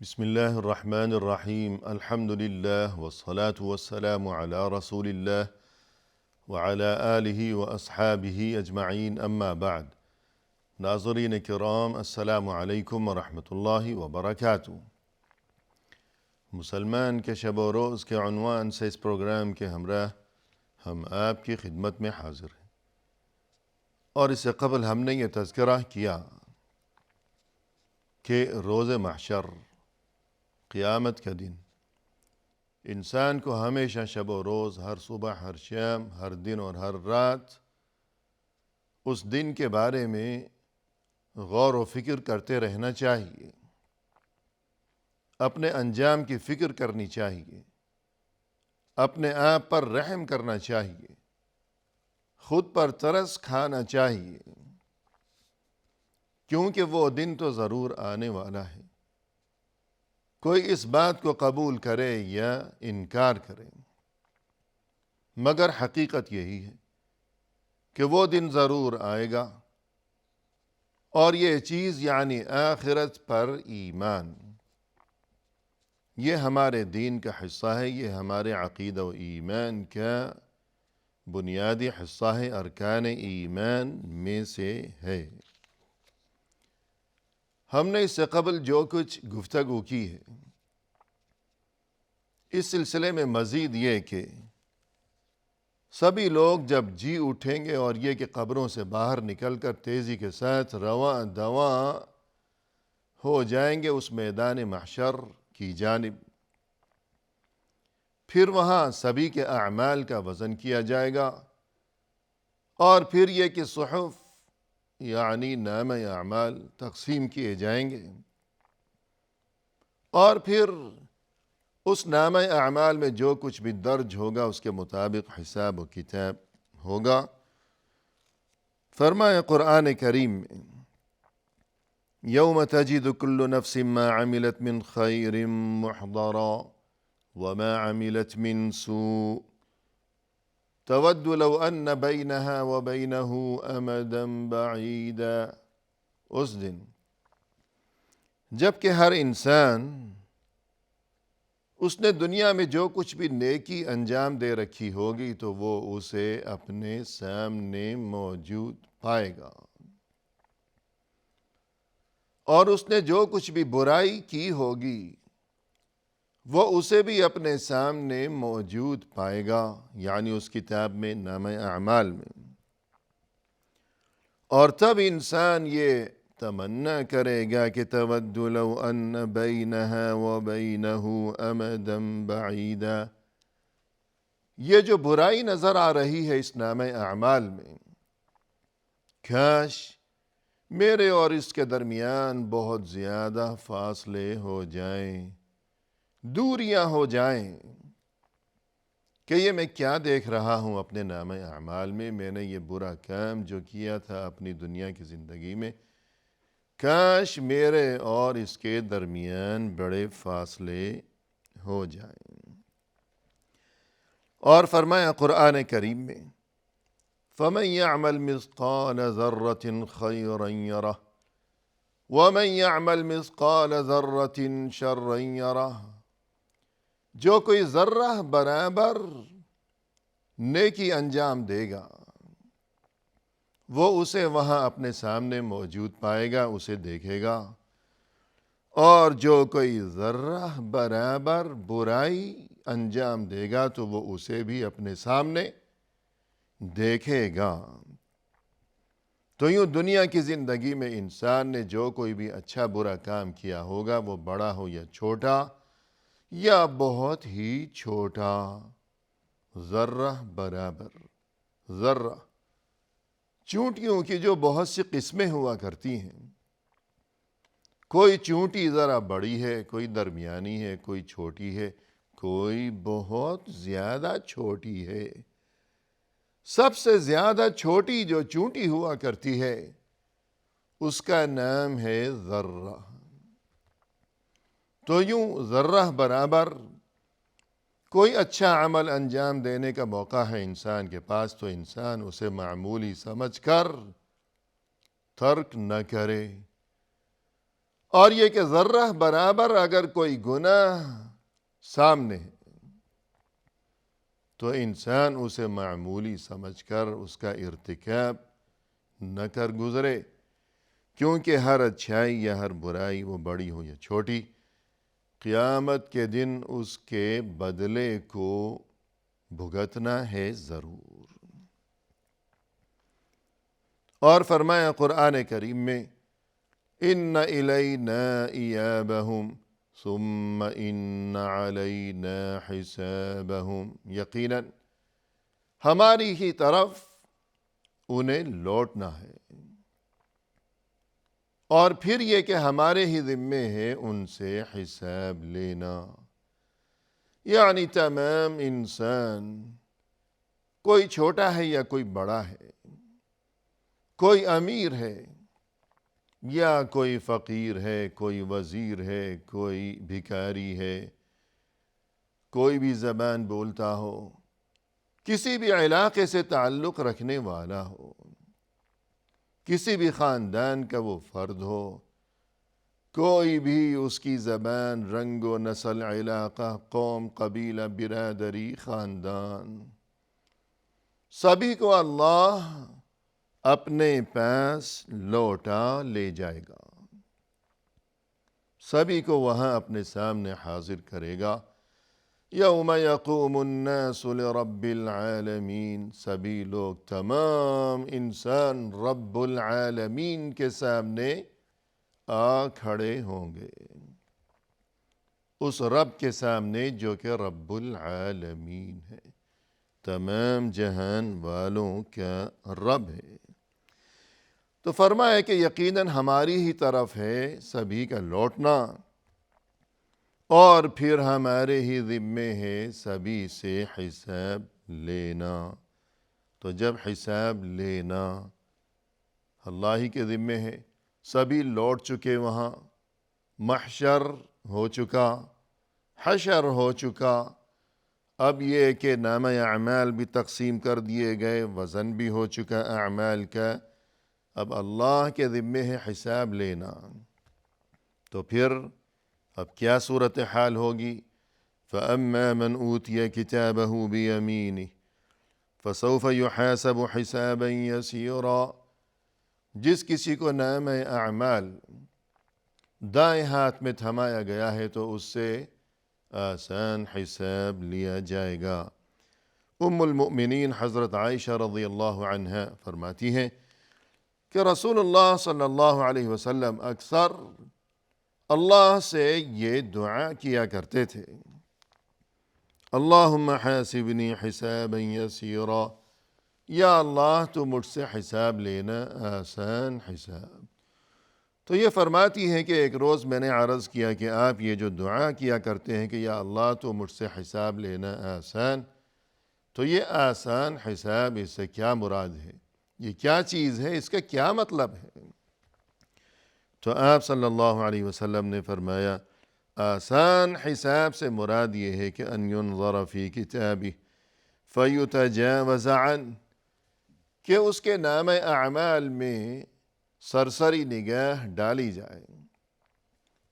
بسم الله الرحمن الرحيم الحمد لله والصلاة والسلام على رسول الله وعلى آله وأصحابه أجمعين أما بعد ناظرین کرام السلام علیکم ورحمۃ اللہ وبرکاتہ۔ مسلمان کے شب و روز کے عنوان سے اس پروگرام کے ہمراہ ہم آپ کی خدمت میں حاضر ہیں، اور اس سے قبل ہم نے یہ تذکرہ کیا کہ روز محشر قیامت کا دن انسان کو ہمیشہ شب و روز، ہر صبح، ہر شام، ہر دن اور ہر رات اس دن کے بارے میں غور و فکر کرتے رہنا چاہیے، اپنے انجام کی فکر کرنی چاہیے، اپنے آپ پر رحم کرنا چاہیے، خود پر ترس کھانا چاہیے، کیونکہ وہ دن تو ضرور آنے والا ہے۔ کوئی اس بات کو قبول کرے یا انکار کرے، مگر حقیقت یہی ہے کہ وہ دن ضرور آئے گا، اور یہ چیز یعنی آخرت پر ایمان، یہ ہمارے دین کا حصہ ہے، یہ ہمارے عقیدہ و ایمان کا بنیادی حصہ ہے، ارکان ایمان میں سے ہے۔ ہم نے اس سے قبل جو کچھ گفتگو کی ہے، اس سلسلے میں مزید یہ کہ سبھی لوگ جب جی اٹھیں گے اور یہ کہ قبروں سے باہر نکل کر تیزی کے ساتھ رواں دواں ہو جائیں گے اس میدان محشر کی جانب، پھر وہاں سبھی کے اعمال کا وزن کیا جائے گا، اور پھر یہ کہ صحف یعنی نامہ اعمال تقسیم کیے جائیں گے، اور پھر اس نامہ اعمال میں جو کچھ بھی درج ہوگا اس کے مطابق حساب و کتاب ہوگا۔ فرمایا قرآن کریم میں، یوم تجد کل نفس ما عملت من خیر محضرا وما عملت من سوء تود لو ان بینها وبینه امدا بعیدا۔ اس دن جب کہ ہر انسان اس نے دنیا میں جو کچھ بھی نیکی انجام دے رکھی ہوگی تو وہ اسے اپنے سامنے موجود پائے گا، اور اس نے جو کچھ بھی برائی کی ہوگی وہ اسے بھی اپنے سامنے موجود پائے گا، یعنی اس کتاب میں، نامہ اعمال میں۔ اور تب انسان یہ تمنا کرے گا کہ تود لو ان بینہا وبینہ امدا بعیدا، یہ جو برائی نظر آ رہی ہے اس نامہ اعمال میں، کاش میرے اور اس کے درمیان بہت زیادہ فاصلے ہو جائیں، دوریاں ہو جائیں، کہ یہ میں کیا دیکھ رہا ہوں اپنے نامہ اعمال میں، میں نے یہ برا کام جو کیا تھا اپنی دنیا کی زندگی میں، کاش میرے اور اس کے درمیان بڑے فاصلے ہو جائیں۔ اور فرمایا قرآن کریم میں، فَمَنْ يَعْمَلْ مِثْقَالَ ذَرَّةٍ خَيْرًا يَرَهُ وَمَنْ يَعْمَلْ مِثْقَالَ ذَرَّةٍ شَرًّا يَرَهُ، جو کوئی ذرہ برابر نیکی انجام دے گا وہ اسے وہاں اپنے سامنے موجود پائے گا، اسے دیکھے گا، اور جو کوئی ذرہ برابر برائی انجام دے گا تو وہ اسے بھی اپنے سامنے دیکھے گا۔ تو یوں دنیا کی زندگی میں انسان نے جو کوئی بھی اچھا برا کام کیا ہوگا، وہ بڑا ہو یا چھوٹا یا بہت ہی چھوٹا، ذرہ برابر، ذرہ، چونٹیوں کی جو بہت سی قسمیں ہوا کرتی ہیں، کوئی چونٹی ذرا بڑی ہے، کوئی درمیانی ہے، کوئی چھوٹی ہے، کوئی بہت زیادہ چھوٹی ہے۔ سب سے زیادہ چھوٹی جو چونٹی ہوا کرتی ہے اس کا نام ہے ذرہ۔ تو یوں ذرہ برابر کوئی اچھا عمل انجام دینے کا موقع ہے انسان کے پاس تو انسان اسے معمولی سمجھ کر ترک نہ کرے، اور یہ کہ ذرہ برابر اگر کوئی گناہ سامنے ہے تو انسان اسے معمولی سمجھ کر اس کا ارتکاب نہ کر گزرے، کیونکہ ہر اچھائی یا ہر برائی، وہ بڑی ہو یا چھوٹی، قیامت کے دن اس کے بدلے کو بھگتنا ہے ضرور۔ اور فرمایا قرآن کریم میں، ان الینا ایابہم ثم ان علینا حسابہم، یقیناً ہماری ہی طرف انہیں لوٹنا ہے، اور پھر یہ کہ ہمارے ہی ذمے ہے ان سے حساب لینا۔ یعنی تمام انسان، کوئی چھوٹا ہے یا کوئی بڑا ہے، کوئی امیر ہے یا کوئی فقیر ہے، کوئی وزیر ہے، کوئی بھکاری ہے، کوئی بھی زبان بولتا ہو، کسی بھی علاقے سے تعلق رکھنے والا ہو، کسی بھی خاندان کا وہ فرد ہو، کوئی بھی اس کی زبان، رنگ و نسل، علاقہ، قوم، قبیلہ، برادری، خاندان، سبھی کو اللہ اپنے پاس لوٹا لے جائے گا، سبھی کو وہاں اپنے سامنے حاضر کرے گا۔ یوم یقوم الناس لرب العالمین، سبھی لوگ، تمام انسان رب العالمین کے سامنے آ کھڑے ہوں گے، اس رب کے سامنے جو کہ رب العالمین ہے، تمام جہان والوں کا رب ہے۔ تو فرمایا کہ یقیناً ہماری ہی طرف ہے سبھی کا لوٹنا، اور پھر ہمارے ہی ذمے ہے سبھی سے حساب لینا۔ تو جب حساب لینا اللہ ہی کے ذمے ہے، سبھی لوٹ چکے، وہاں محشر ہو چکا، حشر ہو چکا، اب یہ کہ نامہ اعمال بھی تقسیم کر دیے گئے، وزن بھی ہو چکا اعمال کا، اب اللہ کے ذمے ہے حساب لینا۔ تو پھر اب کیا صورتحال ہوگی؟ فَأَمَّا مَنْ أُوتِيَ كِتَابَهُ بِيَمِينِهِ فَسَوْفَ يُحَاسَبُ حِسَابًا يَسِيرًا، جس کسی کو نامہ اعمال دائیں ہاتھ میں تھمایا گیا ہے تو اس سے آسان حساب لیا جائے گا۔ ام المؤمنین حضرت عائشہ رضی اللہ عنہا فرماتی ہیں کہ رسول اللہ صلی اللہ علیہ وسلم اکثر اللہ سے یہ دعا کیا کرتے تھے، اللہم حاسبنی حسابا یسیرا، یا اللہ تو مجھ سے حساب لینا آسان حساب۔ تو یہ فرماتی ہیں کہ ایک روز میں نے عرض کیا کہ آپ یہ جو دعا کیا کرتے ہیں کہ یا اللہ تو مجھ سے حساب لینا آسان، تو یہ آسان حساب، اس سے کیا مراد ہے؟ یہ کیا چیز ہے؟ اس کا کیا مطلب ہے؟ تو آپ صلی اللہ علیہ وسلم نے فرمایا، آسان حساب سے مراد یہ ہے کہ ان ينظر فی کتابہ فیتجاوز عنہ، کہ اس کے نامہ اعمال میں سرسری نگاہ ڈالی جائے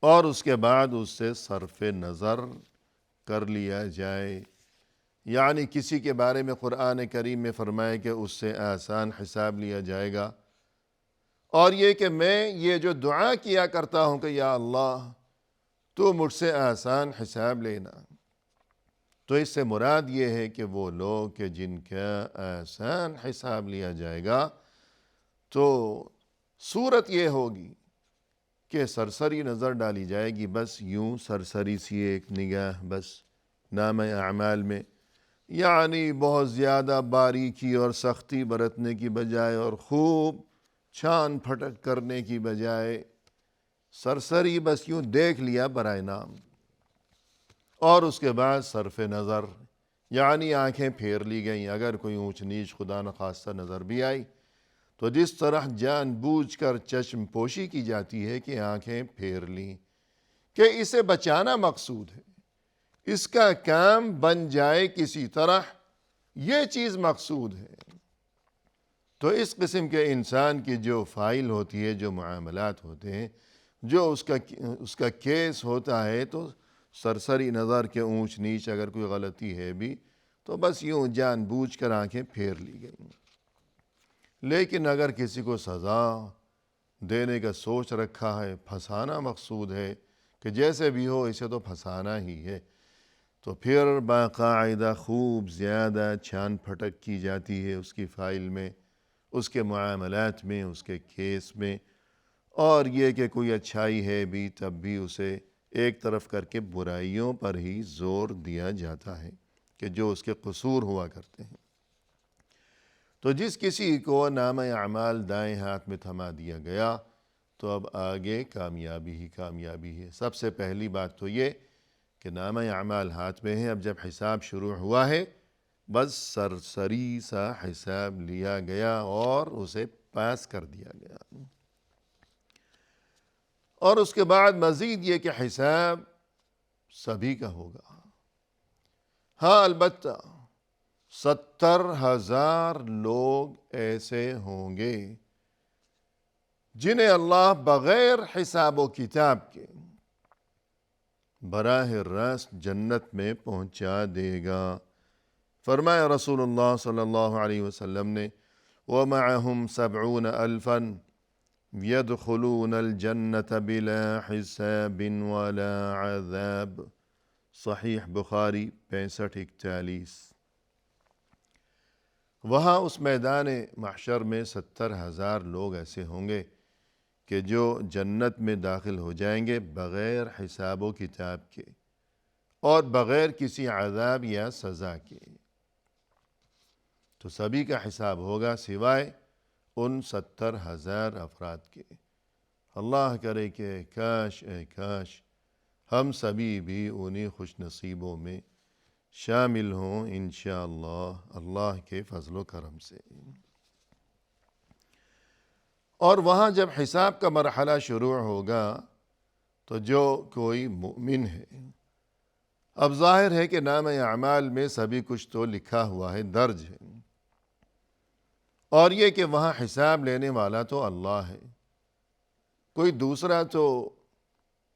اور اس کے بعد اس سے صرف نظر کر لیا جائے۔ یعنی کسی کے بارے میں قرآن کریم میں فرمائے کہ اس سے آسان حساب لیا جائے گا، اور یہ کہ میں یہ جو دعا کیا کرتا ہوں کہ یا اللہ تو مجھ سے آسان حساب لینا، تو اس سے مراد یہ ہے کہ وہ لوگ کہ جن کا آسان حساب لیا جائے گا، تو صورت یہ ہوگی کہ سرسری نظر ڈالی جائے گی، بس یوں سرسری سی ایک نگاہ بس نامہ اعمال میں، یعنی بہت زیادہ باریکی اور سختی برتنے کی بجائے اور خوب چھان پھٹک کرنے کی بجائے سرسری بس یوں دیکھ لیا برائے نام، اور اس کے بعد صرف نظر، یعنی آنکھیں پھیر لی گئیں۔ اگر کوئی اونچ نیچ خدا نخواستہ نظر بھی آئی تو جس طرح جان بوجھ کر چشم پوشی کی جاتی ہے کہ آنکھیں پھیر لیں، کہ اسے بچانا مقصود ہے، اس کا کام بن جائے کسی طرح، یہ چیز مقصود ہے۔ تو اس قسم کے انسان کی جو فائل ہوتی ہے، جو معاملات ہوتے ہیں، جو اس کا کیس ہوتا ہے تو سرسری نظر کے اونچ نیچ اگر کوئی غلطی ہے بھی تو بس یوں جان بوجھ کر آنکھیں پھیر لی گئیں، لیکن اگر کسی کو سزا دینے کا سوچ رکھا ہے، پھنسانا مقصود ہے کہ جیسے بھی ہو اسے تو پھنسانا ہی ہے، تو پھر باقاعدہ خوب زیادہ چھان پھٹک کی جاتی ہے اس کی فائل میں، اس کے معاملات میں، اس کے کیس میں، اور یہ کہ کوئی اچھائی ہے بھی تب بھی اسے ایک طرف کر کے برائیوں پر ہی زور دیا جاتا ہے کہ جو اس کے قصور ہوا کرتے ہیں۔ تو جس کسی کو نامہ اعمال دائیں ہاتھ میں تھما دیا گیا تو اب آگے کامیابی ہی کامیابی ہے۔ سب سے پہلی بات تو یہ کہ نامہ اعمال ہاتھ میں ہے، اب جب حساب شروع ہوا ہے بس سرسری سا حساب لیا گیا اور اسے پاس کر دیا گیا، اور اس کے بعد مزید یہ کہ حساب سبھی کا ہوگا۔ ہاں البتہ 70,000 لوگ ایسے ہوں گے جنہیں اللہ بغیر حساب و کتاب کے براہ راست جنت میں پہنچا دے گا۔ فرمایا رسول اللہ صلی اللہ علیہ وسلم نے وَمَعَهُمْ 70,000 يَدْخُلُونَ الْجَنَّةَ بِلَا حِسَابٍ وَلَا عَذَابٍ، صحیح بخاری 6541۔ وہاں اس میدان محشر میں 70,000 لوگ ایسے ہوں گے کہ جو جنت میں داخل ہو جائیں گے بغیر حساب و کتاب کے اور بغیر کسی عذاب یا سزا کے۔ تو سبھی کا حساب ہوگا سوائے ان 70,000 افراد کے۔ اللہ کرے کہ کاش اے کاش ہم سبھی بھی انہی خوش نصیبوں میں شامل ہوں انشاءاللہ اللہ کے فضل و کرم سے۔ اور وہاں جب حساب کا مرحلہ شروع ہوگا تو جو کوئی مومن ہے، اب ظاہر ہے کہ نامہ اعمال میں سبھی کچھ تو لکھا ہوا ہے، درج ہے، اور یہ کہ وہاں حساب لینے والا تو اللہ ہے، کوئی دوسرا تو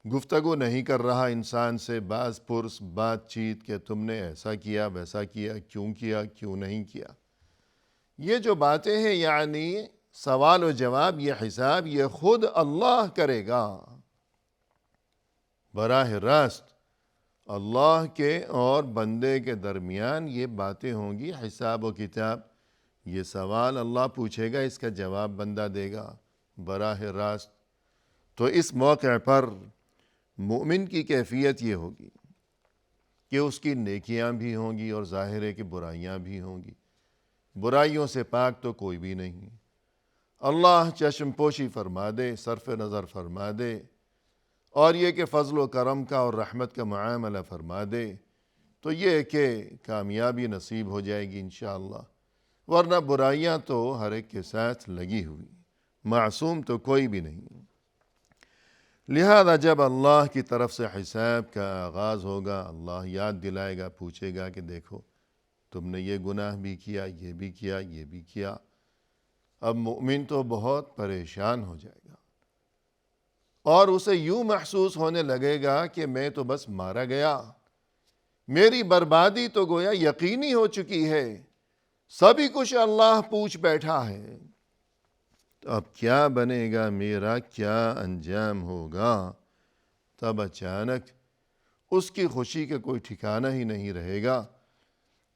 گفتگو نہیں کر رہا انسان سے باز پرس بات چیت کہ تم نے ایسا کیا ویسا کیا کیوں نہیں کیا۔ یہ جو باتیں ہیں یعنی سوال و جواب، یہ حساب یہ خود اللہ کرے گا، براہ راست اللہ کے اور بندے کے درمیان یہ باتیں ہوں گی، حساب و کتاب، یہ سوال اللہ پوچھے گا، اس کا جواب بندہ دے گا براہ راست۔ تو اس موقع پر مومن کی کیفیت یہ ہوگی کہ اس کی نیکیاں بھی ہوں گی اور ظاہر ہے کہ برائیاں بھی ہوں گی، برائیوں سے پاک تو کوئی بھی نہیں، اللہ چشم پوشی فرما دے، صرف نظر فرما دے، اور یہ کہ فضل و کرم کا اور رحمت کا معاملہ فرما دے، تو یہ کہ کامیابی نصیب ہو جائے گی انشاءاللہ، ورنہ برائیاں تو ہر ایک کے ساتھ لگی ہوئی، معصوم تو کوئی بھی نہیں۔ لہذا جب اللہ کی طرف سے حساب کا آغاز ہوگا، اللہ یاد دلائے گا، پوچھے گا کہ دیکھو تم نے یہ گناہ بھی کیا، یہ بھی کیا، یہ بھی کیا۔ اب مومن تو بہت پریشان ہو جائے گا اور اسے یوں محسوس ہونے لگے گا کہ میں تو بس مارا گیا، میری بربادی تو گویا یقینی ہو چکی ہے، سبھی کچھ اللہ پوچھ بیٹھا ہے، تو اب کیا بنے گا، میرا کیا انجام ہوگا؟ تب اچانک اس کی خوشی کا کوئی ٹھکانہ ہی نہیں رہے گا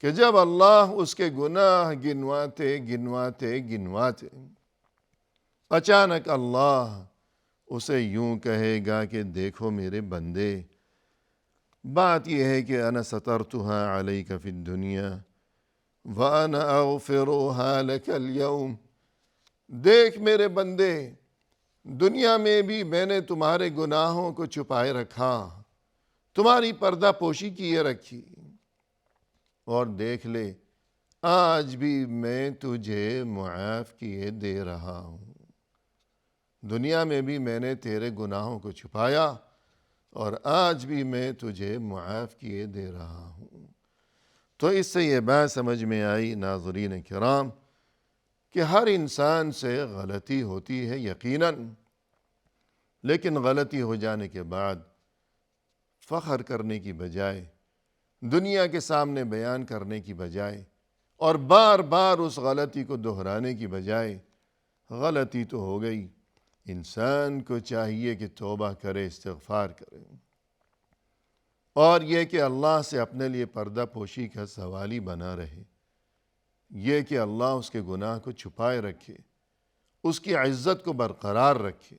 کہ جب اللہ اس کے گناہ گنواتے اچانک اللہ اسے یوں کہے گا کہ دیکھو میرے بندے، بات یہ ہے کہ انا سترتها علیک فی الدنیا وانا اغفرها لک اليوم، دیکھ میرے بندے، دنیا میں بھی میں نے تمہارے گناہوں کو چھپائے رکھا، تمہاری پردہ پوشی کیے رکھی، اور دیکھ لے آج بھی میں تجھے معاف کیے دے رہا ہوں، دنیا میں بھی میں نے تیرے گناہوں کو چھپایا اور آج بھی میں تجھے معاف کیے دے رہا ہوں۔ تو اس سے یہ بات سمجھ میں آئی ناظرین کرام کہ ہر انسان سے غلطی ہوتی ہے یقیناً، لیکن غلطی ہو جانے کے بعد فخر کرنے کی بجائے، دنیا کے سامنے بیان کرنے کی بجائے اور بار بار اس غلطی کو دہرانے کی بجائے، غلطی تو ہو گئی، انسان کو چاہیے کہ توبہ کرے، استغفار کرے، اور یہ کہ اللہ سے اپنے لیے پردہ پوشی کا سوالی بنا رہے، یہ کہ اللہ اس کے گناہ کو چھپائے رکھے، اس کی عزت کو برقرار رکھے،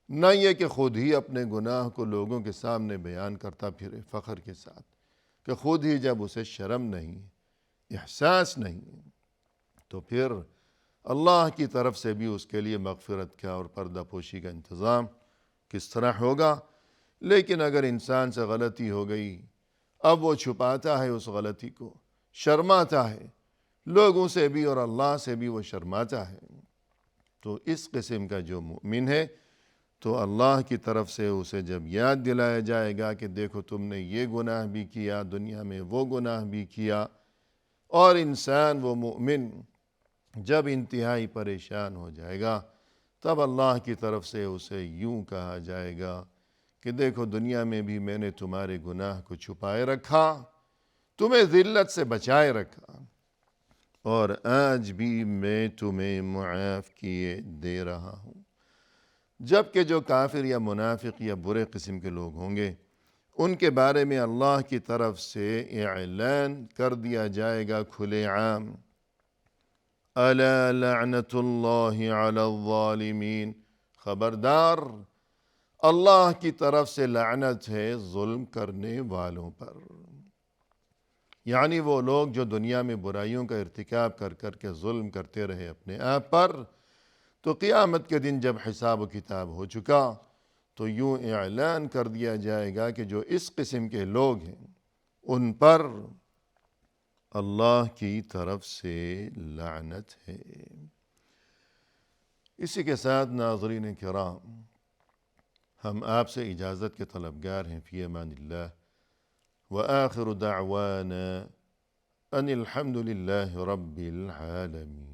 نہ یہ کہ خود ہی اپنے گناہ کو لوگوں کے سامنے بیان کرتا پھرے فخر کے ساتھ، کہ خود ہی جب اسے شرم نہیں، احساس نہیں، تو پھر اللہ کی طرف سے بھی اس کے لیے مغفرت کا اور پردہ پوشی کا انتظام کس طرح ہوگا؟ لیکن اگر انسان سے غلطی ہو گئی، اب وہ چھپاتا ہے اس غلطی کو، شرماتا ہے، لوگوں سے بھی اور اللہ سے بھی وہ شرماتا ہے، تو اس قسم کا جو مومن ہے تو اللہ کی طرف سے اسے جب یاد دلایا جائے گا کہ دیکھو تم نے یہ گناہ بھی کیا، دنیا میں وہ گناہ بھی کیا، اور انسان وہ مومن جب انتہائی پریشان ہو جائے گا، تب اللہ کی طرف سے اسے یوں کہا جائے گا کہ دیکھو دنیا میں بھی میں نے تمہارے گناہ کو چھپائے رکھا، تمہیں ذلت سے بچائے رکھا، اور آج بھی میں تمہیں معاف کیے دے رہا ہوں۔ جبکہ جو کافر یا منافق یا برے قسم کے لوگ ہوں گے، ان کے بارے میں اللہ کی طرف سے اعلان کر دیا جائے گا کھلے عام، الا لعنت اللہ علی الظالمین، خبردار اللہ کی طرف سے لعنت ہے ظلم کرنے والوں پر، یعنی وہ لوگ جو دنیا میں برائیوں کا ارتکاب کر کر کے ظلم کرتے رہے اپنے آپ پر، تو قیامت کے دن جب حساب و کتاب ہو چکا تو یوں اعلان کر دیا جائے گا کہ جو اس قسم کے لوگ ہیں ان پر اللہ کی طرف سے لعنت ہے۔ اسی کے ساتھ ناظرین کرام، ہم آپ سے اجازت کے طلبگار ہیں، فی امان اللہ، وآخر دعوانا ان الحمد للہ رب العالمین۔